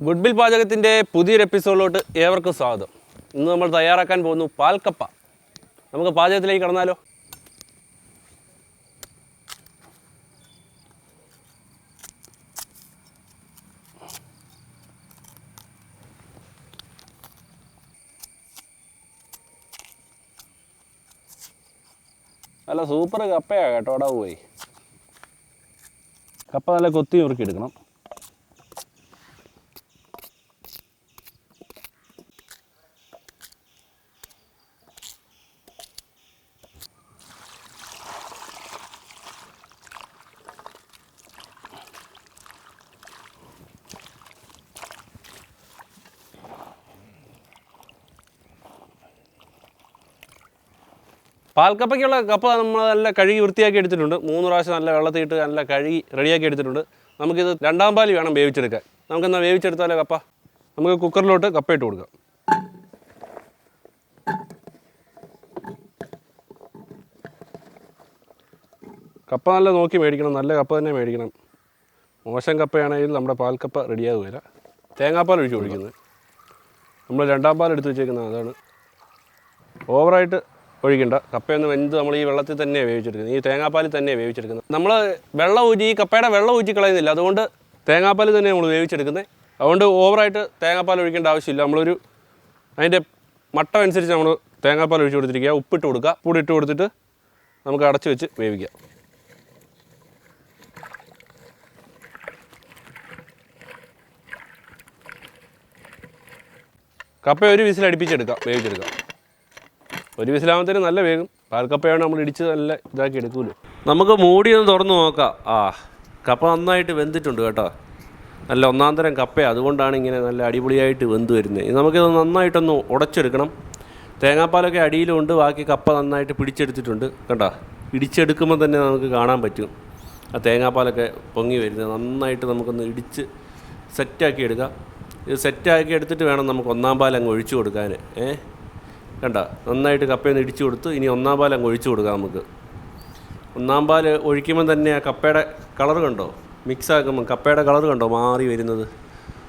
Goodwill പാചകത്തിൻ്റെ പുതിയൊരു എപ്പിസോഡിലോട്ട് ഏവർക്കും സ്വാഗതം. ഇന്ന് നമ്മൾ തയ്യാറാക്കാൻ പോകുന്നു പാൽക്കപ്പ. നമുക്ക് പാചകത്തിലേക്ക് കടന്നാലോ? നല്ല സൂപ്പർ കപ്പയാണ് കേട്ടോ. അവിടെ പോയി കപ്പ നല്ല കൊത്തി ഉറുക്കി എടുക്കണം. പാൽക്കപ്പയ്ക്കുള്ള കപ്പ നമ്മൾ നല്ല കഴുകി വൃത്തിയാക്കി എടുത്തിട്ടുണ്ട്. 3 പ്രാവശ്യം നല്ല വെള്ളത്തിയിട്ട് നല്ല കഴുകി റെഡിയാക്കി എടുത്തിട്ടുണ്ട്. നമുക്കിത് രണ്ടാം പാല് വേണം വേവിച്ചെടുക്കാൻ. നമുക്കെന്നാൽ വേവിച്ചെടുത്താലോ കപ്പ? നമുക്ക് കുക്കറിലോട്ട് കപ്പ ഇട്ട് കൊടുക്കാം. കപ്പ നല്ല നോക്കി മേടിക്കണം, നല്ല കപ്പ തന്നെ മേടിക്കണം. മോശം കപ്പയാണെങ്കിൽ നമ്മുടെ പാൽക്കപ്പ റെഡിയാകുകയില്ല. തേങ്ങാപ്പാൽ ഒഴിച്ച് കൊടുക്കുന്നത് നമ്മൾ രണ്ടാം പാൽ എടുത്ത് വെച്ചേക്കുന്നത്, അതാണ്. ഓവറായിട്ട് ഒഴിക്കണ്ട. കപ്പയൊന്ന് വെന്ത് നമ്മൾ ഈ വെള്ളത്തിൽ തന്നെയാണ് വേവിച്ചെടുക്കുന്നത്, ഈ തേങ്ങാപ്പാലിൽ തന്നെയാണ് വേവിച്ചെടുക്കുന്നത്. നമ്മൾ വെള്ളം ഊറ്റി, ഈ കപ്പയുടെ വെള്ളം ഊറ്റി കളയുന്നില്ല, അതുകൊണ്ട് തേങ്ങാപ്പാൽ തന്നെ നമ്മൾ വേവിച്ചെടുക്കുന്നത്. അതുകൊണ്ട് ഓവറായിട്ട് തേങ്ങാപ്പാൽ ഒഴിക്കേണ്ട ആവശ്യമില്ല. നമ്മളൊരു അതിൻ്റെ മട്ടം അനുസരിച്ച് നമ്മൾ തേങ്ങാപ്പാൽ ഒഴിച്ച് കൊടുത്തിരിക്കുക. ഉപ്പിട്ട് കൊടുക്കുക. ഉപ്പിട്ട് ഇട്ട് കൊടുത്തിട്ട് നമുക്ക് അടച്ച് വെച്ച് വേവിക്കാം. കപ്പ ഒരു വിസിൽ അടുപ്പിച്ചെടുക്കാം, വേവിച്ചെടുക്കാം. ഒരു വിസിലാകുമ്പോഴത്തേനും നല്ല വേഗം. പാൽക്കപ്പയാണ് നമ്മൾ ഇടിച്ച് നല്ല ഇതാക്കി എടുക്കുമല്ലോ. നമുക്ക് മൂടി ഒന്ന് തുറന്ന് നോക്കാം. കപ്പ നന്നായിട്ട് വെന്തിട്ടുണ്ട് കേട്ടോ. നല്ല ഒന്നാം തരം കപ്പയാണ്, അതുകൊണ്ടാണ് ഇങ്ങനെ നല്ല അടിപൊളിയായിട്ട് വെന്ത് വരുന്നത്. നമുക്കിത് നന്നായിട്ടൊന്ന് ഉടച്ചെടുക്കണം. തേങ്ങാപ്പാലൊക്കെ അടിയിലുണ്ട്, ബാക്കി കപ്പ നന്നായിട്ട് പിടിച്ചെടുത്തിട്ടുണ്ട് കേട്ടോ. ഇടിച്ചെടുക്കുമ്പോൾ തന്നെ നമുക്ക് കാണാൻ പറ്റും ആ തേങ്ങാപ്പാലൊക്കെ പൊങ്ങി വരുന്നത്. നന്നായിട്ട് നമുക്കൊന്ന് ഇടിച്ച് സെറ്റാക്കി എടുക്കാം. ഇത് സെറ്റാക്കി എടുത്തിട്ട് വേണം നമുക്ക് ഒന്നാം പാൽ അങ്ങ് ഒഴിച്ചു കൊടുക്കാൻ. കണ്ട, നന്നായിട്ട് കപ്പയൊന്ന് ഇടിച്ചു കൊടുത്ത് ഇനി ഒന്നാം പാൽ അങ്ങ് ഒഴിച്ചു കൊടുക്കാം. നമുക്ക് ഒന്നാം പാൽ ഒഴിക്കുമ്പോൾ തന്നെ ആ കപ്പയുടെ കളർ കണ്ടോ, മിക്സ് ആക്കുമ്പോൾ കപ്പയുടെ കളർ കണ്ടോ മാറി വരുന്നത്,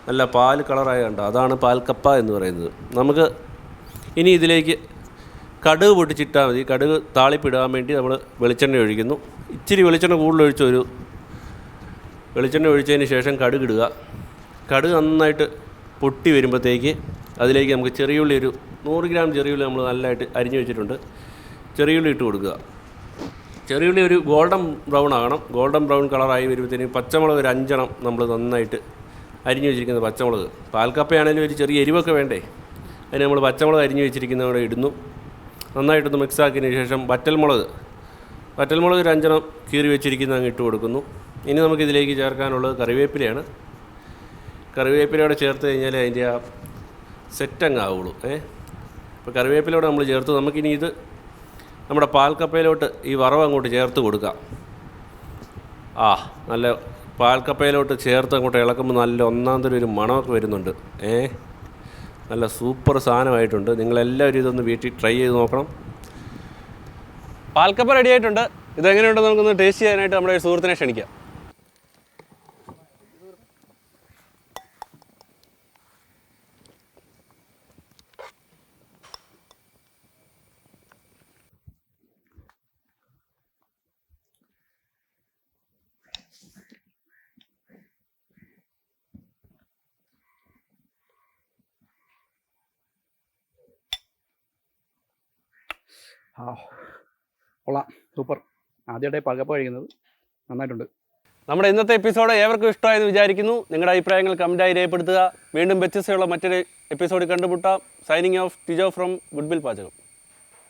നല്ല പാൽ കളറായി കണ്ടോ. അതാണ് പാൽക്കപ്പ എന്ന് പറയുന്നത്. നമുക്ക് ഇനി ഇതിലേക്ക് കടുക് പൊട്ടിച്ചിട്ടാൽ മതി. കടുക് താളിപ്പിടാൻ വേണ്ടി നമ്മൾ വെളിച്ചെണ്ണ ഒഴിക്കുന്നു. ഇച്ചിരി വെളിച്ചെണ്ണ കൂടുതൽ വെളിച്ചെണ്ണ ഒഴിച്ചതിന് ശേഷം കടുക് ഇടുക. കടുക് നന്നായിട്ട് പൊട്ടി വരുമ്പോഴത്തേക്ക് അതിലേക്ക് നമുക്ക് ചെറിയുള്ളി, ഒരു 100 ഗ്രാം ചെറിയുള്ളി നമ്മൾ നല്ലതായിട്ട് അരിഞ്ഞു വെച്ചിട്ടുണ്ട്. ചെറിയുള്ളി ഇട്ട് കൊടുക്കുക. ചെറിയുള്ളി ഒരു ഗോൾഡൻ ബ്രൗൺ ആകണം. ഗോൾഡൻ ബ്രൗൺ കളറായി വരുമ്പോഴത്തേന് പച്ചമുളക് ഒരു 5 എണ്ണം നമ്മൾ നന്നായിട്ട് അരിഞ്ഞു വെച്ചിരിക്കുന്നത് പച്ചമുളക്. പാൽക്കപ്പയാണെങ്കിലും ഒരു ചെറിയ എരിവൊക്കെ വേണ്ടേ, അതിന് നമ്മൾ പച്ചമുളക് അരിഞ്ഞു വെച്ചിരിക്കുന്നതോടെ ഇടുന്നു. നന്നായിട്ടൊന്ന് മിക്സാക്കിയതിന് ശേഷം വറ്റൽമുളക് ഒരു 5 എണ്ണം കീറി വെച്ചിരിക്കുന്നത് അങ്ങ് ഇട്ട് കൊടുക്കുന്നു. ഇനി നമുക്കിതിലേക്ക് ചേർക്കാനുള്ളത് കറിവേപ്പിലയാണ്. കറിവേപ്പിലയോടെ ചേർത്ത് കഴിഞ്ഞാൽ അതിൻ്റെ ആ സെറ്റങ്ങ് ആവുള്ളൂ. ഇപ്പോൾ കറിവേപ്പിലയോടെ നമ്മൾ ചേർത്ത് നമുക്കിനി ഇത് നമ്മുടെ പാൽക്കപ്പയിലോട്ട് ഈ വറവ് അങ്ങോട്ട് ചേർത്ത് കൊടുക്കാം. നല്ല പാൽക്കപ്പയിലോട്ട് ചേർത്ത് അങ്ങോട്ട് ഇളക്കുമ്പോൾ നല്ല ഒന്നാം തരം ഒരു മണമൊക്കെ വരുന്നുണ്ട്. നല്ല സൂപ്പർ സാധനമായിട്ടുണ്ട്. നിങ്ങളെല്ലാവരും ഇതൊന്ന് വീട്ടിൽ ട്രൈ ചെയ്ത് നോക്കണം. പാൽക്കപ്പ റെഡി ആയിട്ടുണ്ട്. ഇതെങ്ങനെയുണ്ടെന്ന് നമുക്കൊന്ന് ടേസ്റ്റ് ചെയ്യാനായിട്ട് നമ്മുടെ സുഹൃത്തിനെ ക്ഷണിക്കാം. കൊള്ളാം, സൂപ്പർ. ആദ്യമായിട്ടാണ് പാൽക്കപ്പ കഴിക്കുന്നത്, നന്നായിട്ടുണ്ട്. നമ്മുടെ ഇന്നത്തെ എപ്പിസോഡ് ഏവർക്കും ഇഷ്ടമായെന്ന് വിചാരിക്കുന്നു. നിങ്ങളുടെ അഭിപ്രായങ്ങൾ കമൻറ്റായി രേഖപ്പെടുത്തുക. വീണ്ടും വ്യത്യസ്തമുള്ള മറ്റൊരു എപ്പിസോഡ് കണ്ടുമുട്ടാം. Signing off Tijo from goodwill പാചകം.